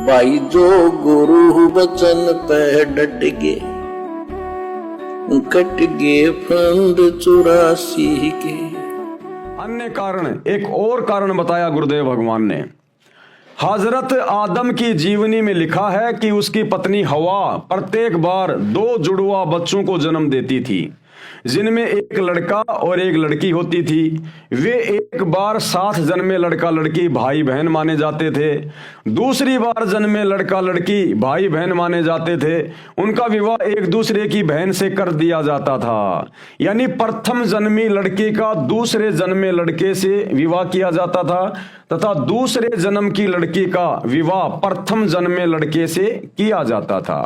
भाई जो गुरु बचन पे डट गे, कट गे फंद 84 के। अन्य कारण, एक और कारण बताया गुरुदेव भगवान ने। हजरत आदम की जीवनी में लिखा है कि उसकी पत्नी हवा प्रत्येक बार 2 जुड़वा बच्चों को जन्म देती थी, जिनमें एक लड़का और एक लड़की होती थी। वे एक बार साथ जन्मे लड़का लड़की भाई बहन माने जाते थे, दूसरी बार जन्मे लड़का लड़की भाई बहन माने जाते थे। उनका विवाह एक दूसरे की बहन से कर दिया जाता था, यानी प्रथम जन्मी लड़की का दूसरे जन्मे लड़के से विवाह किया जाता था तथा दूसरे जन्म की लड़की का विवाह प्रथम जन्मे लड़के से किया जाता था।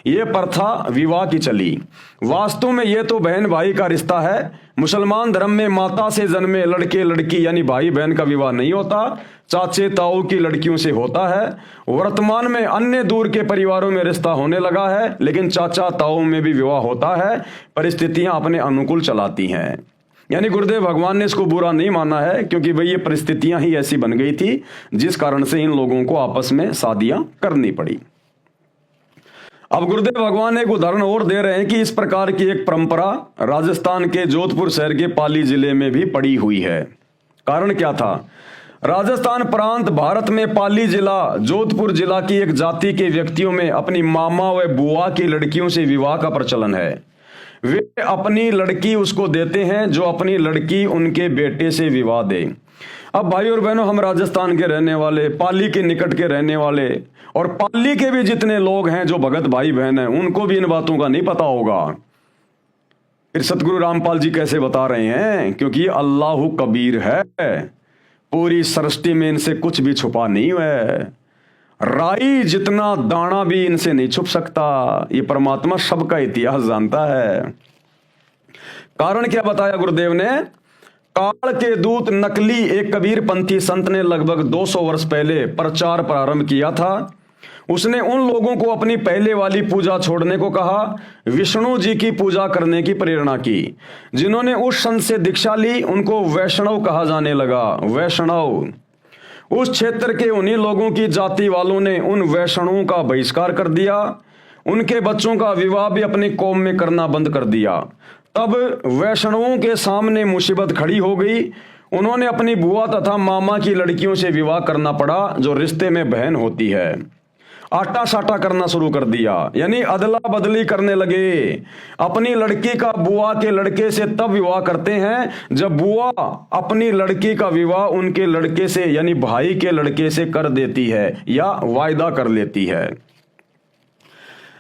यह प्रथा विवाह की चली। वास्तव में यह तो बहन भाई का रिश्ता है। मुसलमान धर्म में माता से जन्मे लड़के लड़की यानी भाई बहन का विवाह नहीं होता, चाचे ताऊ की लड़कियों से होता है। वर्तमान में अन्य दूर के परिवारों में रिश्ता होने लगा है, लेकिन चाचा ताऊ में भी विवाह होता है। परिस्थितियां अपने अनुकूल चलाती हैं। यानी गुरुदेव भगवान ने इसको बुरा नहीं माना है, क्योंकि भाई ये परिस्थितियां ही ऐसी बन गई थी जिस कारण से इन लोगों को आपस में शादियां करनी पड़ी। अब गुरुदेव भगवान एक उदाहरण और दे रहे हैं कि इस प्रकार की एक परंपरा राजस्थान के जोधपुर शहर के पाली जिले में भी पड़ी हुई है। कारण क्या था? राजस्थान प्रांत भारत में पाली जिला जोधपुर जिला की एक जाति के व्यक्तियों में अपनी मामा व बुआ की लड़कियों से विवाह का प्रचलन है। वे अपनी लड़की उसको देते हैं जो अपनी लड़की उनके बेटे से विवाह दे। अब भाई और बहनों, हम राजस्थान के रहने वाले, पाली के निकट के रहने वाले और पाली के भी जितने लोग हैं जो भगत भाई बहन हैं, उनको भी इन बातों का नहीं पता होगा। फिर सतगुरु रामपाल जी कैसे बता रहे हैं? क्योंकि अल्लाह कबीर है, पूरी सृष्टि में इनसे कुछ भी छुपा नहीं है। राई जितना दाना भी इनसे नहीं छुप सकता। ये परमात्मा सबका इतिहास जानता है। कारण क्या बताया गुरुदेव ने? काल के दूत नकली एक कबीर पंथी संत ने लगभग 200 वर्ष पहले प्रचार प्रारंभ किया था। उसने उन लोगों को अपनी पहले वाली पूजा छोड़ने को कहा, विष्णु जी की पूजा करने की प्रेरणा की। जिन्होंने उस संत से दीक्षा ली उनको वैष्णव कहा जाने लगा। वैष्णव उस क्षेत्र के उन्हीं लोगों की जाति वालों ने उन वैष्णवों का बहिष्कार कर दिया। उनके बच्चों का विवाह भी अपनी कौम में करना बंद कर दिया। तब वैष्णवों के सामने मुसीबत खड़ी हो गई। उन्होंने अपनी बुआ तथा मामा की लड़कियों से विवाह करना पड़ा, जो रिश्ते में बहन होती है। आटा साटा करना शुरू कर दिया, यानी अदला बदली करने लगे। अपनी लड़की का बुआ के लड़के से तब विवाह करते हैं जब बुआ अपनी लड़की का विवाह उनके लड़के से यानी भाई के लड़के से कर देती है या वायदा कर लेती है।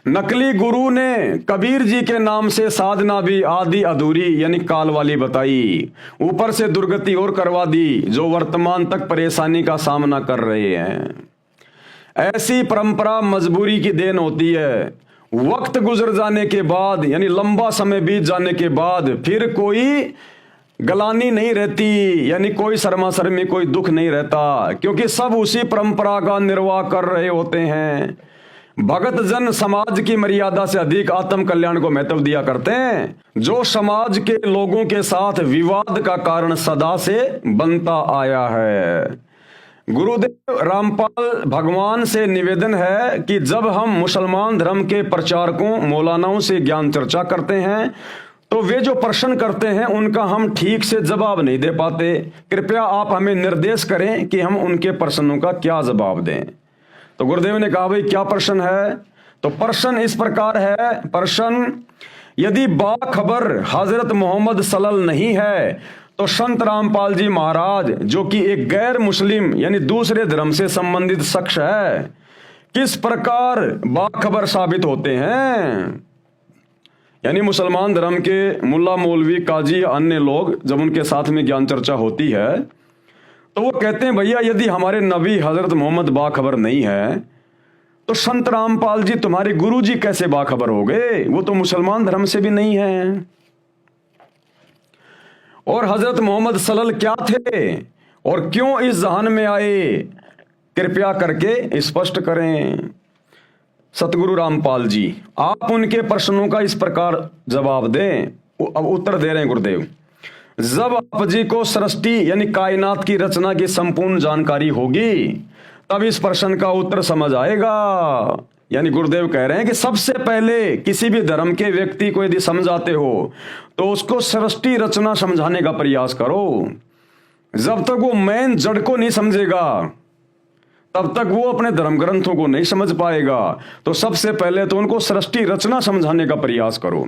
नकली गुरु ने कबीर जी के नाम से साधना भी आधी अधूरी यानी काल वाली बताई। ऊपर से दुर्गति और करवा दी, जो वर्तमान तक परेशानी का सामना कर रहे हैं। ऐसी परंपरा मजबूरी की देन होती है। वक्त गुजर जाने के बाद यानी लंबा समय बीत जाने के बाद फिर कोई गलानी नहीं रहती, यानी कोई शर्मा-शर्मी, कोई दुख नहीं रहता, क्योंकि सब उसी परंपरा का निर्वाह कर रहे होते हैं। भगत जन समाज की मर्यादा से अधिक आत्म कल्याण को महत्व दिया करते हैं, जो समाज के लोगों के साथ विवाद का कारण सदा से बनता आया है। गुरुदेव रामपाल भगवान से निवेदन है कि जब हम मुसलमान धर्म के प्रचारकों मौलानाओं से ज्ञान चर्चा करते हैं तो वे जो प्रश्न करते हैं उनका हम ठीक से जवाब नहीं दे पाते। कृपया आप हमें निर्देश करें कि हम उनके प्रश्नों का क्या जवाब दें। तो गुरुदेव ने कहा, भाई क्या प्रश्न है? तो प्रश्न इस प्रकार है। प्रश्न, यदि बाखबर हजरत मोहम्मद सल्लल्लाहु नहीं है तो संत रामपाल जी महाराज, जो कि एक गैर मुस्लिम यानी दूसरे धर्म से संबंधित शख्स है, किस प्रकार बाखबर साबित होते हैं? यानी मुसलमान धर्म के मुल्ला मौलवी काजी अन्य लोग जब उनके साथ में ज्ञान चर्चा होती है तो वो कहते हैं, भैया यदि हमारे नबी हजरत मोहम्मद बाखबर नहीं है तो संत रामपाल जी तुम्हारे गुरु जी कैसे बाखबर हो गए? वो तो मुसलमान धर्म से भी नहीं है। और हजरत मोहम्मद सल्लल्लाहु क्या थे और क्यों इस जहान में आए? कृपया करके स्पष्ट करें। सतगुरु रामपाल जी, आप उनके प्रश्नों का इस प्रकार जवाब दें। अब उत्तर दे रहे हैं गुरुदेव। जब आप जी को सृष्टि यानी कायनात की रचना की संपूर्ण जानकारी होगी तब इस प्रश्न का उत्तर समझ आएगा। यानी गुरुदेव कह रहे हैं कि सबसे पहले किसी भी धर्म के व्यक्ति को यदि समझाते हो तो उसको सृष्टि रचना समझाने का प्रयास करो। जब तक वो मेन जड़ को नहीं समझेगा तब तक वो अपने धर्म ग्रंथों को नहीं समझ पाएगा। तो सबसे पहले तो उनको सृष्टि रचना समझाने का प्रयास करो,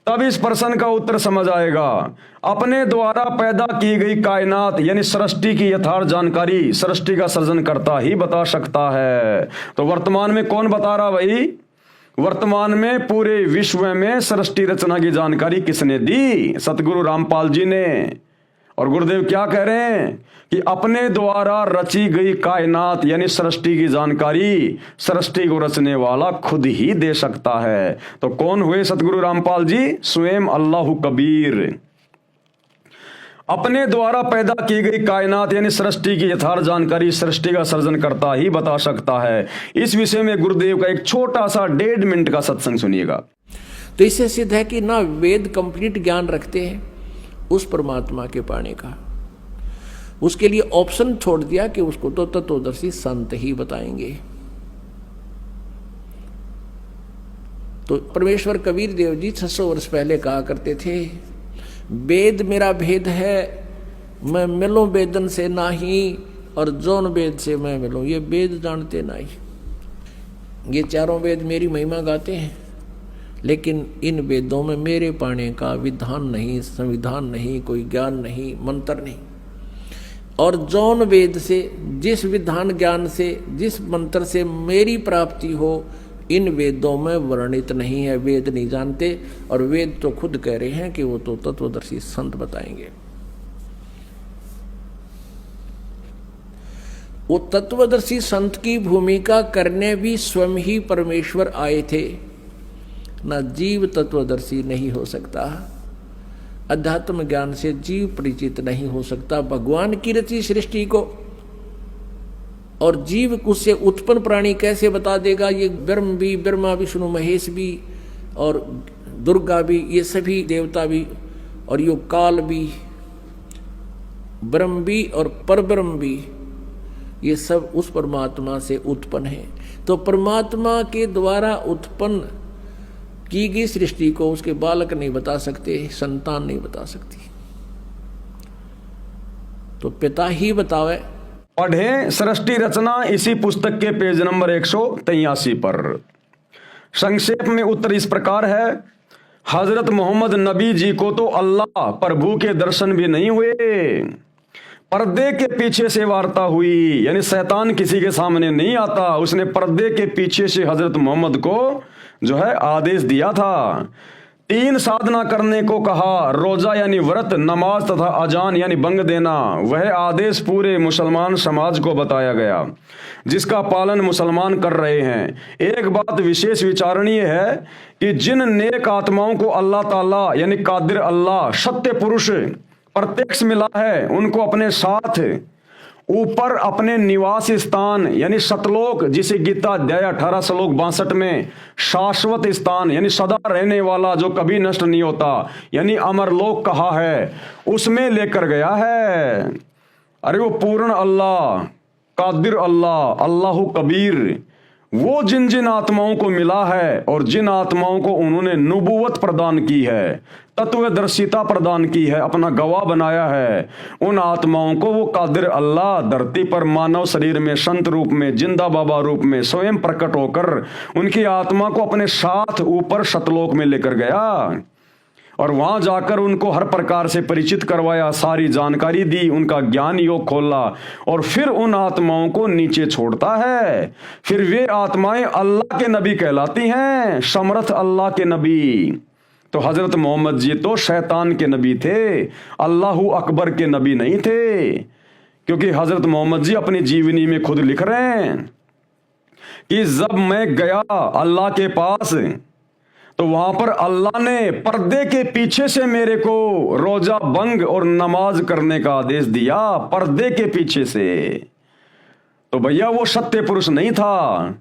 तब इस प्रश्न का उत्तर समझ आएगा। अपने द्वारा पैदा की गई कायनात यानी सृष्टि की यथार्थ जानकारी सृष्टि का सृजन करता ही बता सकता है। तो वर्तमान में कौन बता रहा भाई? वर्तमान में पूरे विश्व में सृष्टि रचना की जानकारी किसने दी? सतगुरु रामपाल जी ने। और गुरुदेव क्या कह रहे हैं कि अपने द्वारा रची गई कायनात यानी सृष्टि की जानकारी सृष्टि को रचने वाला खुद ही दे सकता है। तो कौन हुए सतगुरु रामपाल जी? स्वयं अल्लाह कबीर। अपने द्वारा पैदा की गई कायनात यानी सृष्टि की यथार्थ जानकारी सृष्टि का सृजन करता ही बता सकता है। इस विषय में गुरुदेव का एक छोटा सा 1.5 मिनट का सत्संग सुनिएगा। तो इससे सिद्ध है कि ना वेद कंप्लीट ज्ञान रखते हैं उस परमात्मा के पाने का। उसके लिए ऑप्शन छोड़ दिया कि उसको तो तत्वदर्शी संत ही बताएंगे। तो परमेश्वर कबीर देव जी 600 वर्ष पहले कहा करते थे, वेद मेरा भेद है, मैं मिलूं वेदन से नाही, और जौन वेद से मैं मिलूं। ये वेद जानते नहीं, ये चारों वेद मेरी महिमा गाते हैं, लेकिन इन वेदों में मेरे पाने का विधान नहीं, संविधान नहीं, कोई ज्ञान नहीं, मंत्र नहीं। और जौन वेद से, जिस विधान ज्ञान से, जिस मंत्र से मेरी प्राप्ति हो, इन वेदों में वर्णित नहीं है। वेद नहीं जानते, और वेद तो खुद कह रहे हैं कि वो तो तत्वदर्शी संत बताएंगे। वो तत्वदर्शी संत की भूमिका करने भी स्वयं ही परमेश्वर आए थे। ना जीव तत्वदर्शी नहीं हो सकता, अध्यात्म ज्ञान से जीव परिचित नहीं हो सकता भगवान की रची सृष्टि को। और जीव उससे उत्पन्न प्राणी कैसे बता देगा? ये ब्रह्म भी, ब्रह्मा विष्णु महेश भी, और दुर्गा भी, ये सभी देवता भी, और यो काल भी, ब्रह्म भी और परब्रह्म भी, ये सब उस परमात्मा से उत्पन्न है। तो परमात्मा के द्वारा उत्पन्न की गई सृष्टि को उसके बालक नहीं बता सकते, संतान नहीं बता सकती, तो पिता ही बतावे। पढ़ें सृष्टि रचना इसी पुस्तक के पेज नंबर 183 पर। संक्षेप में उत्तर इस प्रकार है, हजरत मोहम्मद नबी जी को तो अल्लाह प्रभु के दर्शन भी नहीं हुए, पर्दे के पीछे से वार्ता हुई। यानी शैतान किसी के सामने नहीं आता, उसने पर्दे के पीछे से हजरत मोहम्मद को जो है आदेश दिया था। 3 साधना करने को कहा, रोजा यानी व्रत, नमाज तथा अजान यानी बंग देना। वह आदेश पूरे मुसलमान समाज को बताया गया, जिसका पालन मुसलमान कर रहे हैं। एक बात विशेष विचारणीय है कि जिन नेक आत्माओं को अल्लाह ताला यानी कादिर अल्लाह सत्य पुरुष प्रत्यक्ष मिला है, उनको अपने साथ ऊपर अपने निवास स्थान यानी सतलोक, जिसे गीता अध्याय 18 श्लोक 62 में शाश्वत स्थान यानी सदा रहने वाला जो कभी नष्ट नहीं होता यानी अमरलोक कहा है, उसमें लेकर गया है। अरे वो पूर्ण अल्लाह, कादिर अल्लाह, अल्लाह कबीर, वो जिन जिन आत्माओं को मिला है और जिन आत्माओं को उन्होंने नुबुवत प्रदान की है, तत्वदर्शिता प्रदान की है, अपना गवाह बनाया है, उन आत्माओं को वो कादिर अल्लाह धरती पर मानव शरीर में संत रूप में, जिंदा बाबा रूप में स्वयं प्रकट होकर उनकी आत्मा को अपने साथ ऊपर सतलोक में लेकर गया और वहां जाकर उनको हर प्रकार से परिचित करवाया, सारी जानकारी दी, उनका ज्ञान योग खोला और फिर उन आत्माओं को नीचे छोड़ता है। फिर वे आत्माएं अल्लाह के नबी कहलाती हैं, समर्थ अल्लाह के नबी। तो हजरत मोहम्मद जी तो शैतान के नबी थे, अल्लाह अकबर के नबी नहीं थे, क्योंकि हजरत मोहम्मद जी अपनी जीवनी में खुद लिख रहे हैं कि जब मैं गया अल्लाह के पास तो वहां पर अल्लाह ने पर्दे के पीछे से मेरे को रोजा बंग और नमाज करने का आदेश दिया, पर्दे के पीछे से। तो भैया वो सत्य पुरुष नहीं था,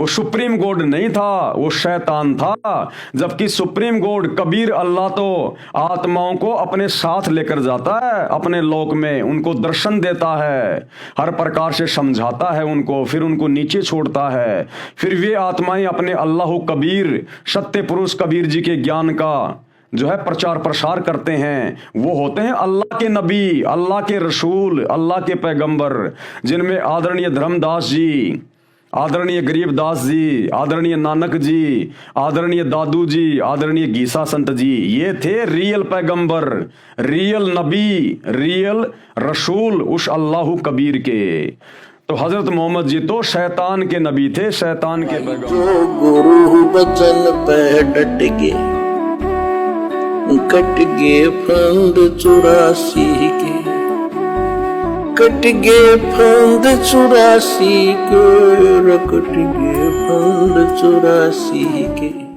वो सुप्रीम गॉड नहीं था, वो शैतान था। जबकि सुप्रीम गॉड कबीर अल्लाह तो आत्माओं को अपने साथ लेकर जाता है, अपने लोक में उनको दर्शन देता है, हर प्रकार से समझाता है उनको, फिर उनको नीचे छोड़ता है। फिर वे आत्माएं अपने अल्लाह कबीर सत्य पुरुष कबीर जी के ज्ञान का जो है प्रचार प्रसार करते हैं। वो होते हैं अल्लाह के नबी, अल्लाह के रसूल, अल्लाह के पैगंबर, जिनमें आदरणीय धर्मदास जी, आदरणीय गरीबदास जी, आदरणीय नानक जी, आदरणीय दादू जी, आदरणीय गीसा संत जी, ये थे रियल पैगंबर, रियल नबी, रियल रसूल उस अल्लाह कबीर के। तो हजरत मोहम्मद जी तो शैतान के नबी थे, शैतान के पैगंबर। जो गुरु बचन पे डट के कट गए फंद 84 के, कट गए फंद 84 के, कट गए फंद 84 के।